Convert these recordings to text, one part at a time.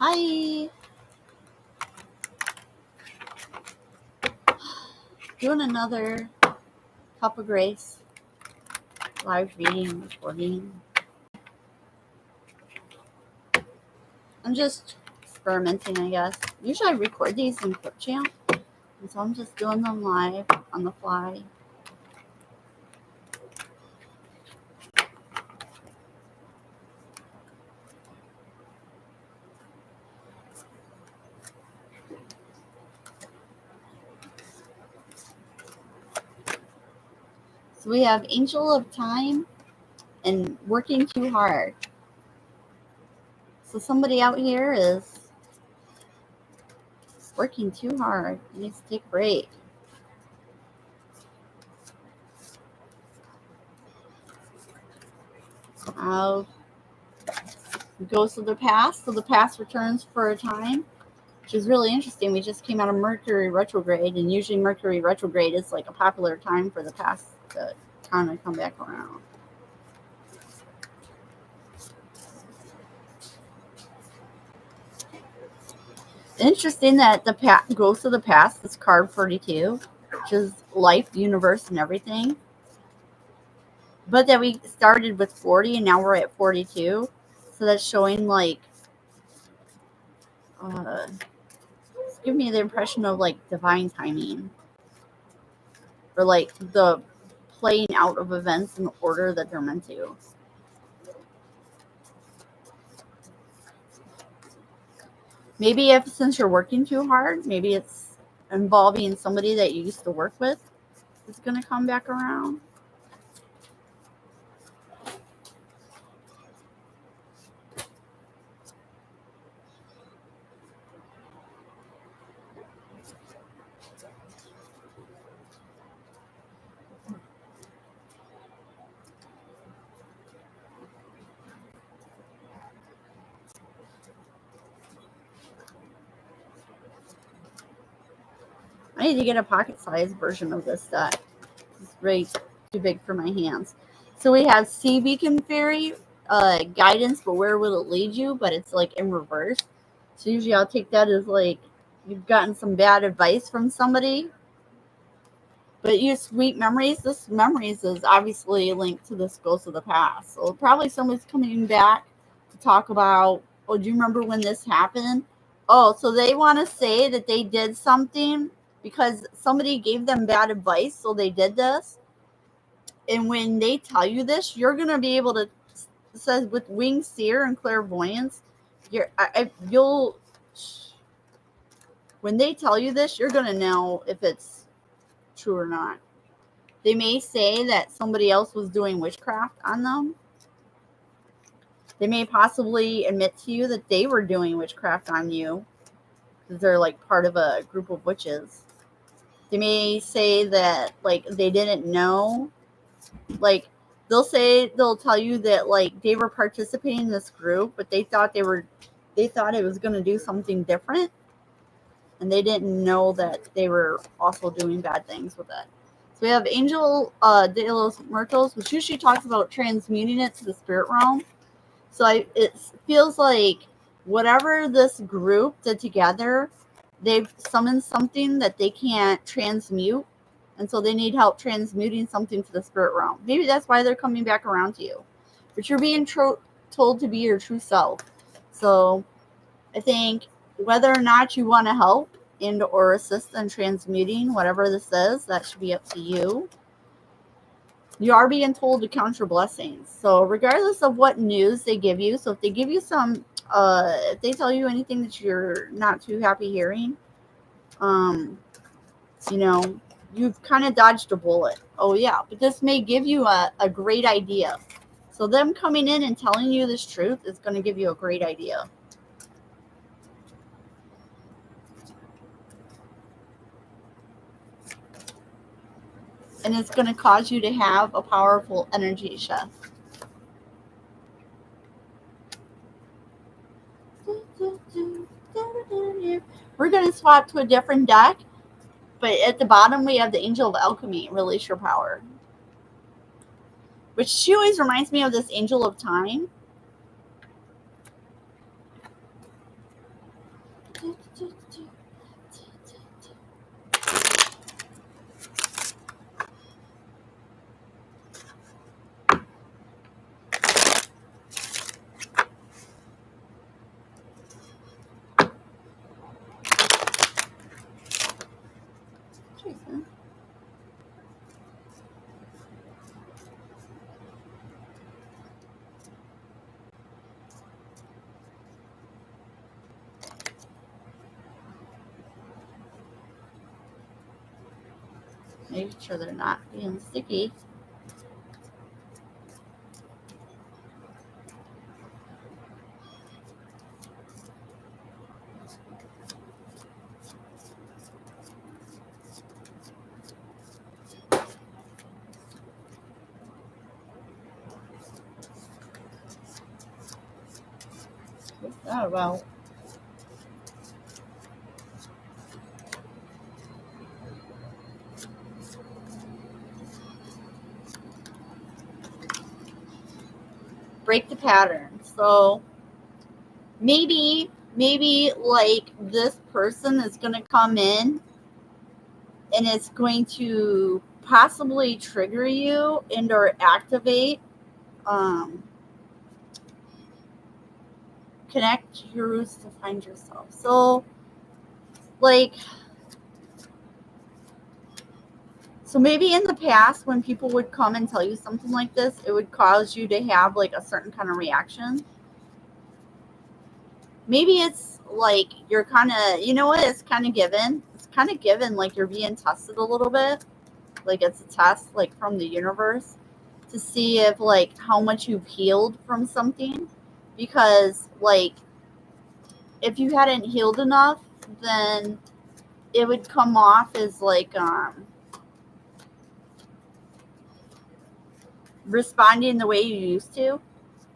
Hi. Doing another Cup of Grace live reading, recording. I'm just experimenting, I guess. Usually I record these in clipchamp, and so I'm just doing them live on the fly. So we have Angel of Time and Working Too Hard. So somebody out here is working too hard. Needs to take a break. Goes to the past, so the past returns for a time, which is really interesting. We just came out of Mercury retrograde, and usually Mercury retrograde is like a popular time for the past to kind of come back around. Interesting that the past goes to the past. It's card 42, which is life, universe, and everything. But that we started with 40 and now we're at 42. So that's showing like, it's giving me the impression of like divine timing. Or like the playing out of events in the order that they're meant to. Maybe since you're working too hard, maybe it's involving somebody that you used to work with is going to come back around. I need to get a pocket-sized version of this deck. It's way too big for my hands. So we have Sea Beacon Fairy, guidance, but where will it lead you? But it's like in reverse. So usually I'll take that as like you've gotten some bad advice from somebody. But you sweet memories. This memories is obviously linked to this Ghost of the Past. So probably somebody's coming back to talk about, oh, do you remember when this happened? Oh, so they want to say that they did something because somebody gave them bad advice, so they did this. And when they tell you this, you're going to be able to, it says with winged seer and clairvoyance, when they tell you this, you're going to know if it's true or not. They may say that somebody else was doing witchcraft on them. They may possibly admit to you that they were doing witchcraft on you because they're like part of a group of witches. They may say that like they didn't know. Like they'll tell you that like they were participating in this group, but they thought it was going to do something different, and they didn't know that they were also doing bad things with it. So we have Angel de los Muertos, which usually talks about transmuting it to the spirit realm. So it feels like whatever this group did together, they've summoned something that they can't transmute. And so they need help transmuting something to the spirit realm. Maybe that's why they're coming back around to you. But you're being told to be your true self. So I think whether or not you want to help and or assist in transmuting whatever this is, that should be up to you. You are being told to count your blessings. So regardless of what news they give you, so if they give you some, if they tell you anything that you're not too happy hearing, you've kind of dodged a bullet. Oh yeah, but this may give you a great idea. So them coming in and telling you this truth is going to give you a great idea. And it's going to cause you to have a powerful energy shift. We're going to swap to a different deck, but at the bottom we have the Angel of Alchemy, release your power. Which she always reminds me of this Angel of Time. Jason. Make sure they're not being sticky. What's that about? Break the pattern. So maybe like this person is going to come in and it's going to possibly trigger you and or activate connect your roots to find yourself. So like, so maybe in the past when people would come and tell you something like this, it would cause you to have like a certain kind of reaction. Maybe it's like you're kind of, you know what, it's kind of given. It's kind of given like you're being tested a little bit. Like it's a test like from the universe to see if like how much you've healed from something. Because like if you hadn't healed enough, then it would come off as like responding the way you used to.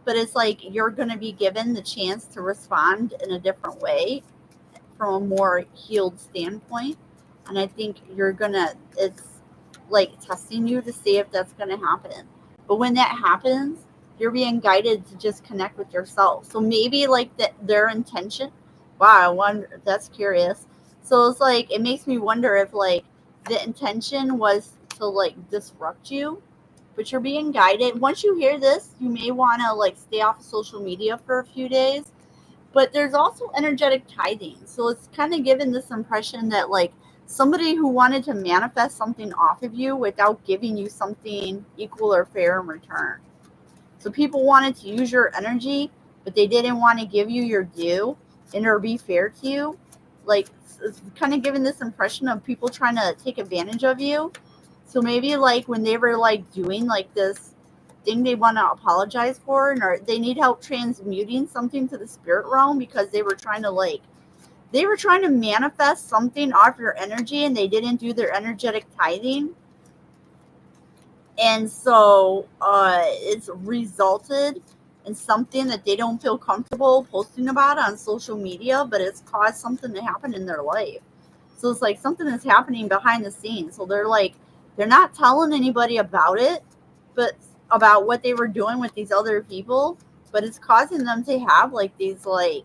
But it's like you're going to be given the chance to respond in a different way from a more healed standpoint. And I think you're going to, it's like testing you to see if that's going to happen. But when that happens, you're being guided to just connect with yourself. So maybe like their intention, wow, I wonder, that's curious. So it's like, it makes me wonder if like the intention was to like disrupt you, but you're being guided. Once you hear this, you may want to like stay off of social media for a few days. But there's also energetic tithing. So it's kind of given this impression that like somebody who wanted to manifest something off of you without giving you something equal or fair in return. So people wanted to use your energy, but they didn't want to give you your due and or be fair to you. Like it's kind of given this impression of people trying to take advantage of you. So maybe like when they were like doing like this thing they want to apologize for, or they need help transmuting something to the spirit realm because they were trying to manifest something off your energy and they didn't do their energetic tithing. And so it's resulted in something that they don't feel comfortable posting about on social media, but it's caused something to happen in their life. So it's like something is happening behind the scenes. So they're not telling anybody about it, but about what they were doing with these other people, but it's causing them to have like these like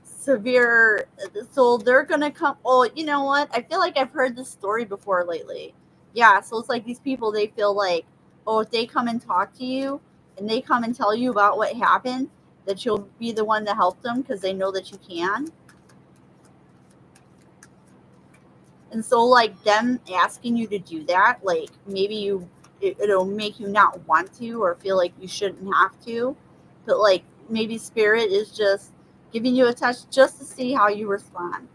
severe, so they're gonna come, oh, you know what, I feel like I've heard this story before lately. Yeah, so it's like these people, they feel like, oh, if they come and talk to you and they come and tell you about what happened, that you'll be the one to help them because they know that you can. And so like them asking you to do that, like maybe it'll make you not want to or feel like you shouldn't have to, but like maybe spirit is just giving you a touch just to see how you respond.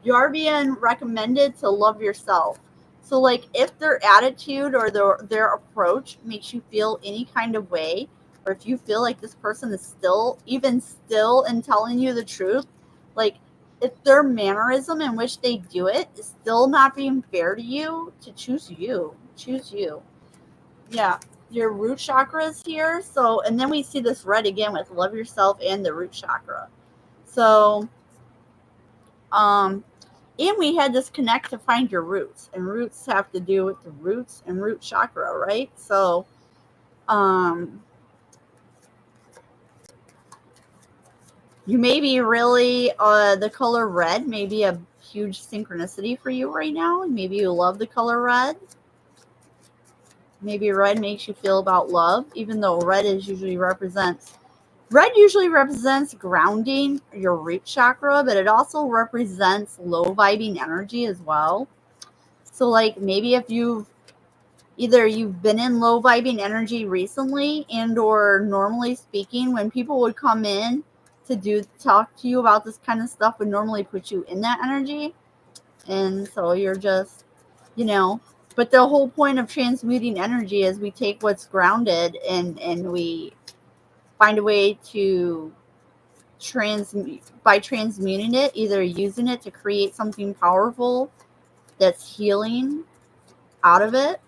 You are being recommended to love yourself. So like if their attitude or their approach makes you feel any kind of way, or if you feel like this person is still in telling you the truth, like if their mannerism in which they do it is still not being fair to you, to choose you. Yeah, your root chakra is here. So, and then we see this red again with love yourself and the root chakra. So, and we had this connect to find your roots, and roots have to do with the roots and root chakra, right? So, You may be really, the color red may be a huge synchronicity for you right now. Maybe you love the color red. Maybe red makes you feel about love, even though red usually represents grounding, your root chakra, but it also represents low vibing energy as well. So like maybe if you've been in low vibing energy recently, and or normally speaking, when people would come in to talk to you about this kind of stuff, would normally put you in that energy. And so you're just, but the whole point of transmuting energy is we take what's grounded and we find a way to by transmuting it, either using it to create something powerful that's healing out of it.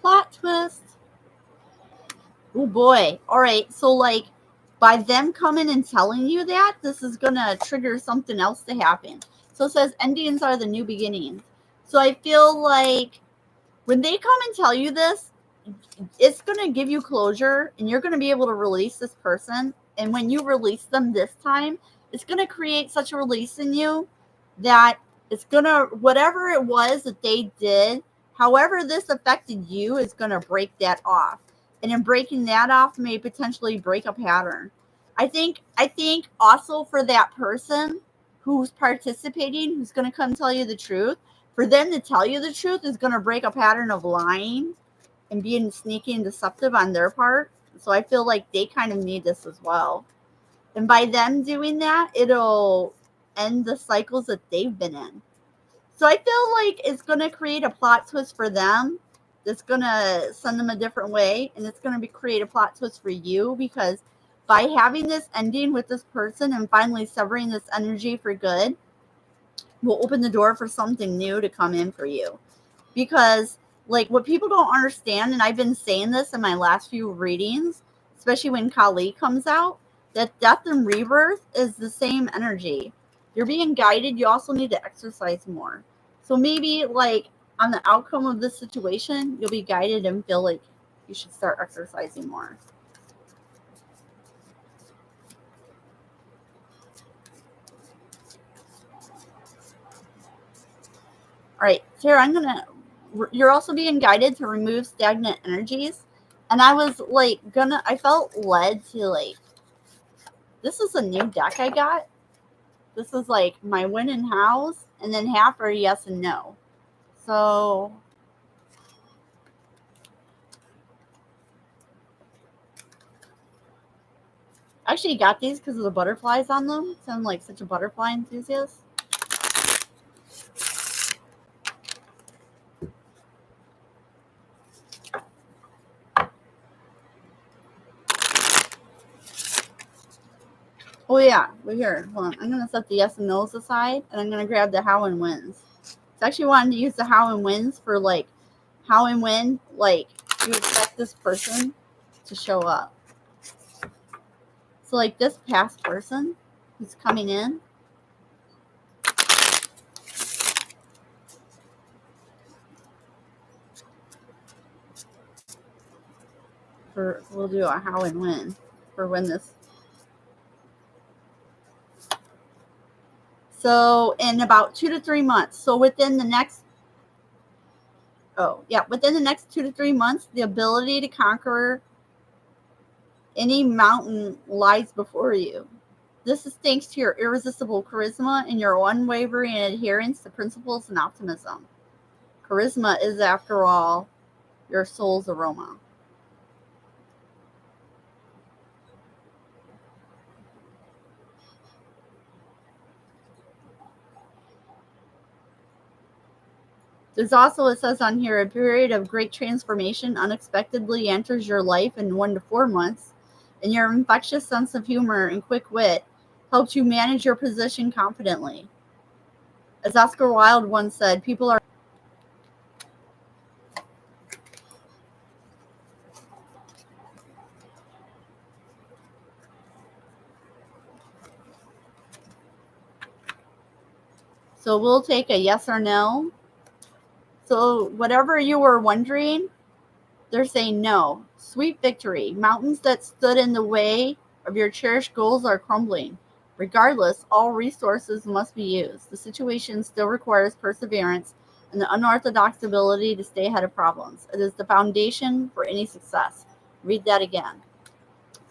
Plot twist. Oh boy. All right. So like by them coming and telling you that, this is going to trigger something else to happen. So it says endings are the new beginnings. So I feel like when they come and tell you this, it's going to give you closure and you're going to be able to release this person. And when you release them this time, it's going to create such a release in you that it's going to, whatever it was that they did, however this affected you, is going to break that off. And in breaking that off may potentially break a pattern. I think also for that person who's participating, who's going to come tell you the truth, for them to tell you the truth is going to break a pattern of lying and being sneaky and deceptive on their part. So I feel like they kind of need this as well. And by them doing that, it'll end the cycles that they've been in. So I feel like it's going to create a plot twist for them that's going to send them a different way. And it's going to create a plot twist for you, because by having this ending with this person and finally severing this energy for good, will open the door for something new to come in for you. Because like what people don't understand, and I've been saying this in my last few readings, especially when Kali comes out, that death and rebirth is the same energy. You're being guided. You also need to exercise more. So maybe like on the outcome of this situation, you'll be guided and feel like you should start exercising more. All right, Sarah, you're also being guided to remove stagnant energies. And I was like I felt led to like, this is a new deck I got. This is like my when and hows, and then half are yes and no. So I actually got these because of the butterflies on them. So I'm like such a butterfly enthusiast. Oh yeah, we're here. Hold on. I'm gonna set the yes and no's aside, and I'm gonna grab the how and wins. So I actually wanted to use the how and wins for like how and when like you expect this person to show up. So like this past person who's coming in, we'll do a how and when for when this. So in about 2 to 3 months. So within the next 2 to 3 months, the ability to conquer any mountain lies before you. This is thanks to your irresistible charisma and your unwavering adherence to principles and optimism. Charisma is, after all, your soul's aroma. There's also, it says on here, a period of great transformation unexpectedly enters your life in 1 to 4 months, and your infectious sense of humor and quick wit helps you manage your position confidently. As Oscar Wilde once said, people are so we'll take a yes or no. So whatever you were wondering, they're saying no. Sweet victory. Mountains that stood in the way of your cherished goals are crumbling. Regardless, all resources must be used. The situation still requires perseverance and the unorthodox ability to stay ahead of problems. It is the foundation for any success. Read that again.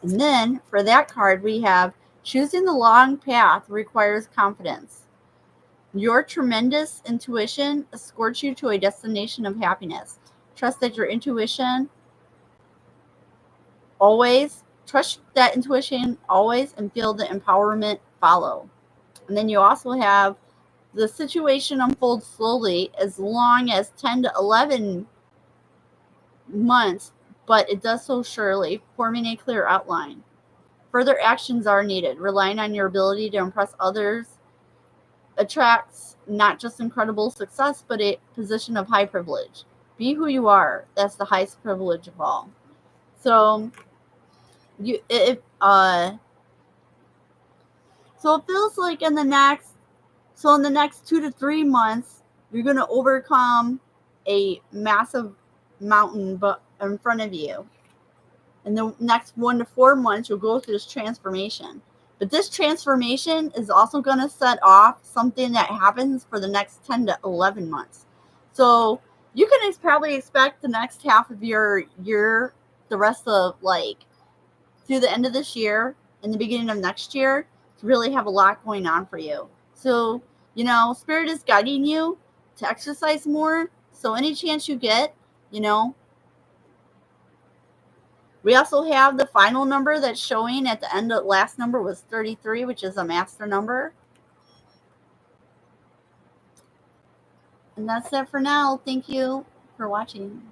And then for that card, we have choosing the long path requires confidence. Your tremendous intuition escorts you to a destination of happiness. Trust that your intuition always, trust that intuition always, and feel the empowerment follow. And then you also have the situation unfolds slowly as long as 10 to 11 months, but it does so surely, forming a clear outline. Further actions are needed. Relying on your ability to impress others attracts not just incredible success, but a position of high privilege. Be who you are. That's the highest privilege of all. So it feels like in the next 2 to 3 months you're going to overcome a massive mountain but in front of you. In the next 1 to 4 months you'll go through this transformation. But this transformation is also going to set off something that happens for the next 10 to 11 months. So you can probably expect the next half of your year, the rest of through the end of this year and the beginning of next year, to really have a lot going on for you. So, Spirit is guiding you to exercise more. So any chance you get, we also have the final number that's showing at the end of last number was 33, which is a master number. And that's it for now. Thank you for watching.